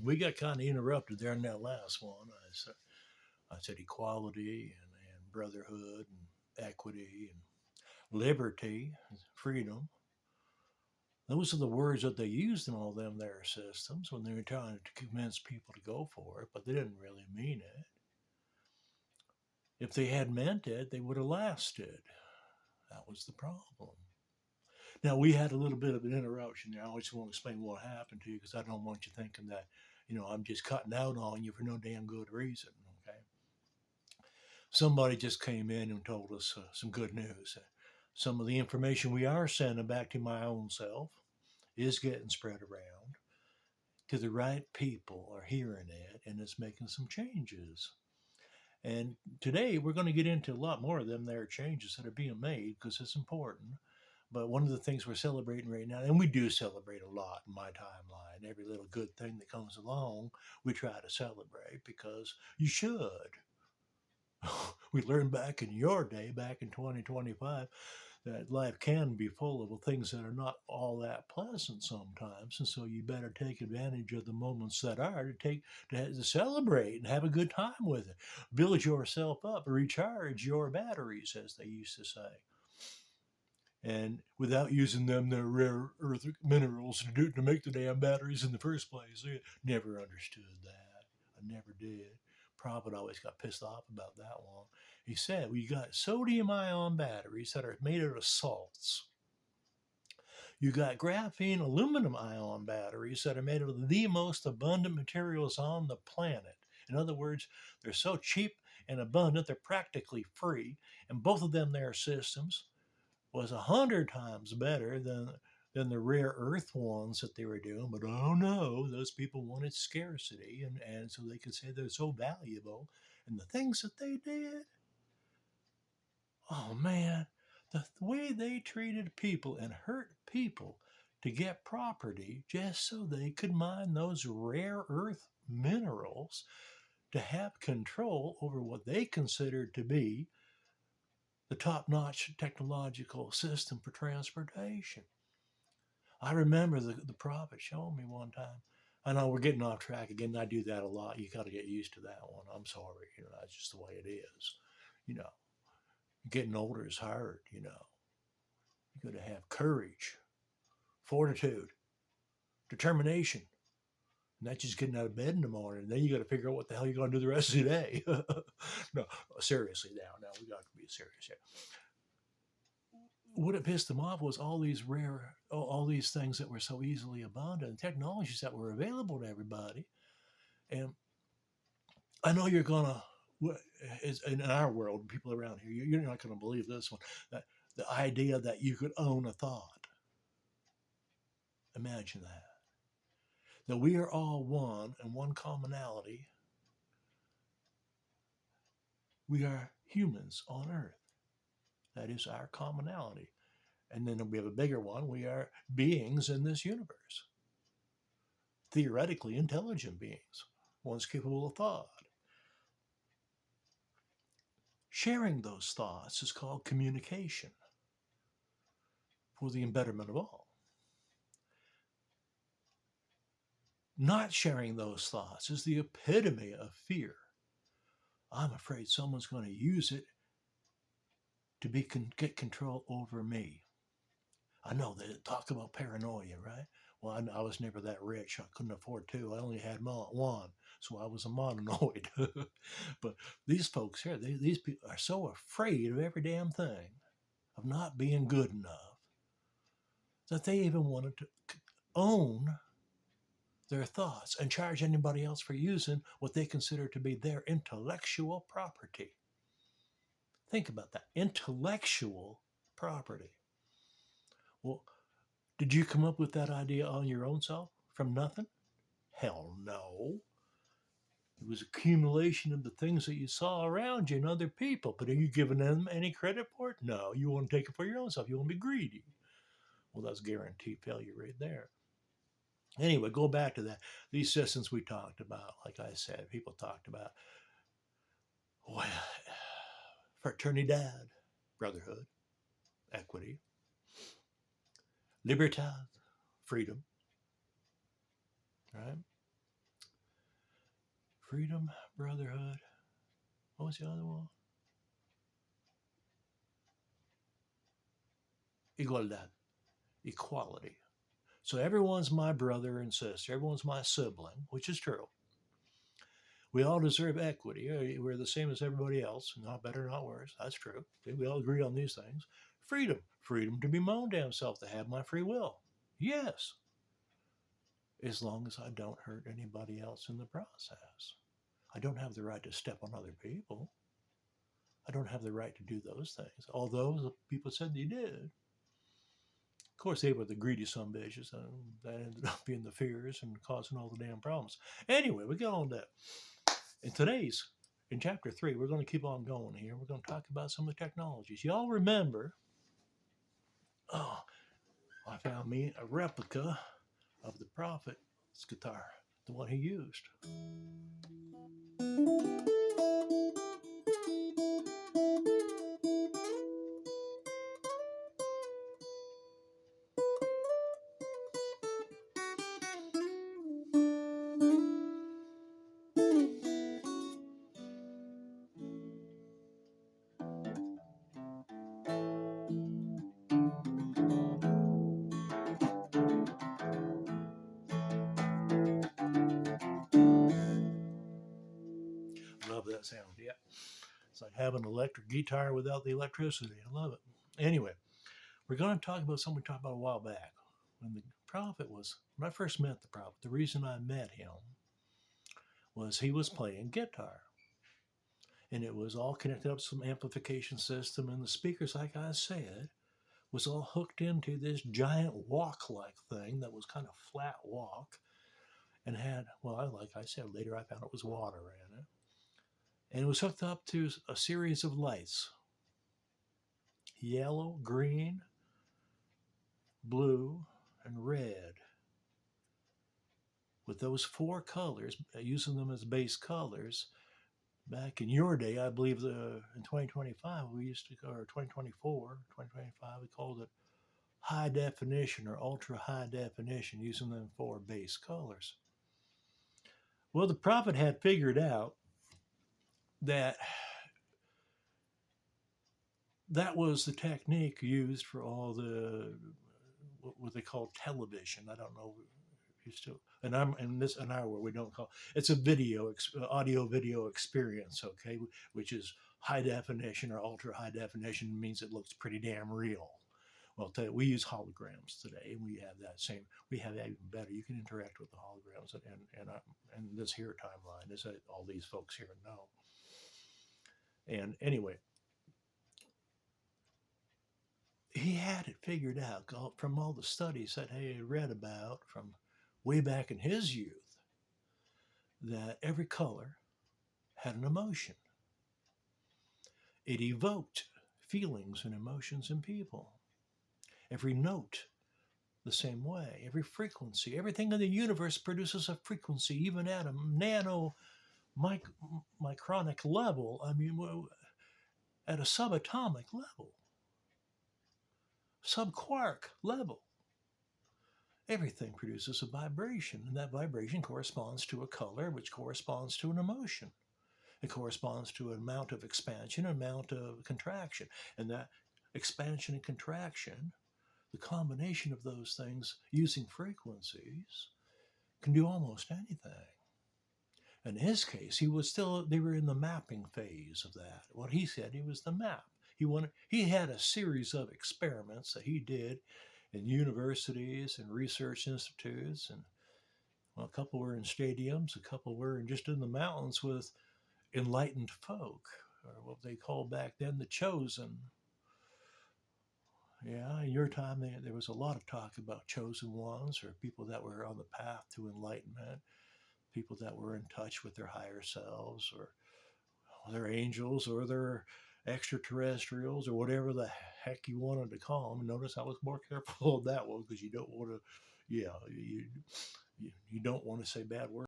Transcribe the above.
we got kind of interrupted there in that last one. I said equality and brotherhood and equity and liberty, freedom. Those are the words that they used in all them their systems when they were trying to convince people to go for it, but they didn't really mean it. If they had meant it, they would have lasted. That was the problem. Now we had a little bit of an interruption there. I just want to explain what happened to you because I don't want you thinking that I'm just cutting out on you for no damn good reason. Okay, somebody just came in and told us some good news. Some of the information we are sending back to my own self is getting spread around to the right people are hearing it and it's making some changes. And today we're going to get into a lot more of them there changes that are being made because it's important. But one of the things we're celebrating right now, and we do celebrate a lot in my timeline, every little good thing that comes along, we try to celebrate because you should. We learned back in your day, back in 2025, that life can be full of things that are not all that pleasant sometimes, and so you better take advantage of the moments that are to celebrate and have a good time with it. Build yourself up, recharge your batteries, as they used to say, and without using them the rare earth minerals to make the damn batteries in the first place. I never understood that. I never did. Prophet always got pissed off about that one. He said, "We got sodium ion batteries that are made out of salts. You got graphene aluminum ion batteries that are made of the most abundant materials on the planet. In other words, they're so cheap and abundant, they're practically free. And both of them, their systems, was 100 times better than the rare earth ones that they were doing. But oh no, those people wanted scarcity, and so they could say they're so valuable. And the things that they did, oh man, the way they treated people and hurt people to get property just so they could mine those rare earth minerals to have control over what they considered to be the top notch technological system for transportation. I remember the prophet showing me one time. I know we're getting off track again. I do that a lot. You got to get used to that one. I'm sorry. That's just the way it is. You know, getting older is hard. You got to have courage, fortitude, determination. And that's just getting out of bed in the morning. Then you got to figure out what the hell you're going to do the rest of the day. No, seriously now we got to be serious here. What it pissed them off was all these things that were so easily abundant, technologies that were available to everybody. And I know you're gonna, in our world, people around here, you're not gonna believe this one. That the idea that you could own a thought. Imagine that. That we are all one and one commonality. We are humans on Earth. That is our commonality. And then we have a bigger one. We are beings in this universe, theoretically intelligent beings, ones capable of thought. Sharing those thoughts is called communication for the betterment of all. Not sharing those thoughts is the epitome of fear. I'm afraid someone's going to use it to get control over me. I know they talk about paranoia, right? Well, I was never that rich. I couldn't afford two. I only had one, so I was a mononoid. But these folks here, these people are so afraid of every damn thing, of not being good enough, that they even wanted to own their thoughts and charge anybody else for using what they consider to be their intellectual property. Think about that, intellectual property. Well, did you come up with that idea on your own self from nothing? Hell no. It was accumulation of the things that you saw around you and other people. But are you giving them any credit for it? No. You want to take it for your own self. You want to be greedy. Well, that's guaranteed failure right there. Anyway, go back to that. These systems we talked about, like I said, people talked about, well, fraternidad, brotherhood, equity, libertad, freedom, right? freedom, brotherhood. What was the other one? Igualdad, equality. So everyone's my brother and sister. Everyone's my sibling, which is true. We all deserve equity. We're the same as everybody else, not better, not worse. That's true. We all agree on these things. Freedom, freedom to be my own damn self, to have my free will. Yes, as long as I don't hurt anybody else in the process. I don't have the right to step on other people. I don't have the right to do those things, although the people said they did. Of course, they were the greedy son bitches. That ended up being the fears and causing all the damn problems. Anyway, we go on that. In chapter 3, we're going to keep on going here. We're going to talk about some of the technologies. Y'all remember, oh, I found me a replica of the Prophet's guitar, the one he used. Love that sound. Yeah. It's like having an electric guitar without the electricity. I love it. Anyway, we're going to talk about something we talked about a while back. When I first met the Prophet, the reason I met him was he was playing guitar. And it was all connected up to some amplification system. And the speakers, like I said, was all hooked into this giant walk-like thing that was kind of flat walk and had, well, like I said, later I found it was water in it. And it was hooked up to a series of lights: yellow, green, blue, and red. With those four colors, using them as base colors, back in your day, I believe in 2025, we used to, or 2024, 2025, we called it high definition or ultra high definition, using them four base colors. Well, the Prophet had figured out that that was the technique used for all the what they call television. I don't know if you still, and I'm in this an hour we don't call it's a audio video experience, okay, which is high definition or ultra high definition, means it looks pretty damn real. Well, we use holograms today, and we have that same. We have that even better. You can interact with the holograms, and this here timeline is that all these folks here know. And anyway, he had it figured out from all the studies that he had read about from way back in his youth, that every color had an emotion. It evoked feelings and emotions in people. Every note the same way. Every frequency, everything in the universe produces a frequency, even at a micronic level. I mean, at a subatomic level, subquark level. Everything produces a vibration, and that vibration corresponds to a color, which corresponds to an emotion. It corresponds to an amount of expansion, an amount of contraction. And that expansion and contraction, the combination of those things using frequencies, can do almost anything. In his case, they were in the mapping phase of that. What he said, he was the map. He had a series of experiments that he did in universities and research institutes, and well, a couple were in stadiums, a couple were just in the mountains with enlightened folk, or what they called back then the chosen. Yeah, in your time, there was a lot of talk about chosen ones, or people that were on the path to enlightenment, people that were in touch with their higher selves, or their angels, or their extraterrestrials, or whatever the heck you wanted to call them. Notice I was more careful on that one, because you don't want to, yeah, you don't want to say bad words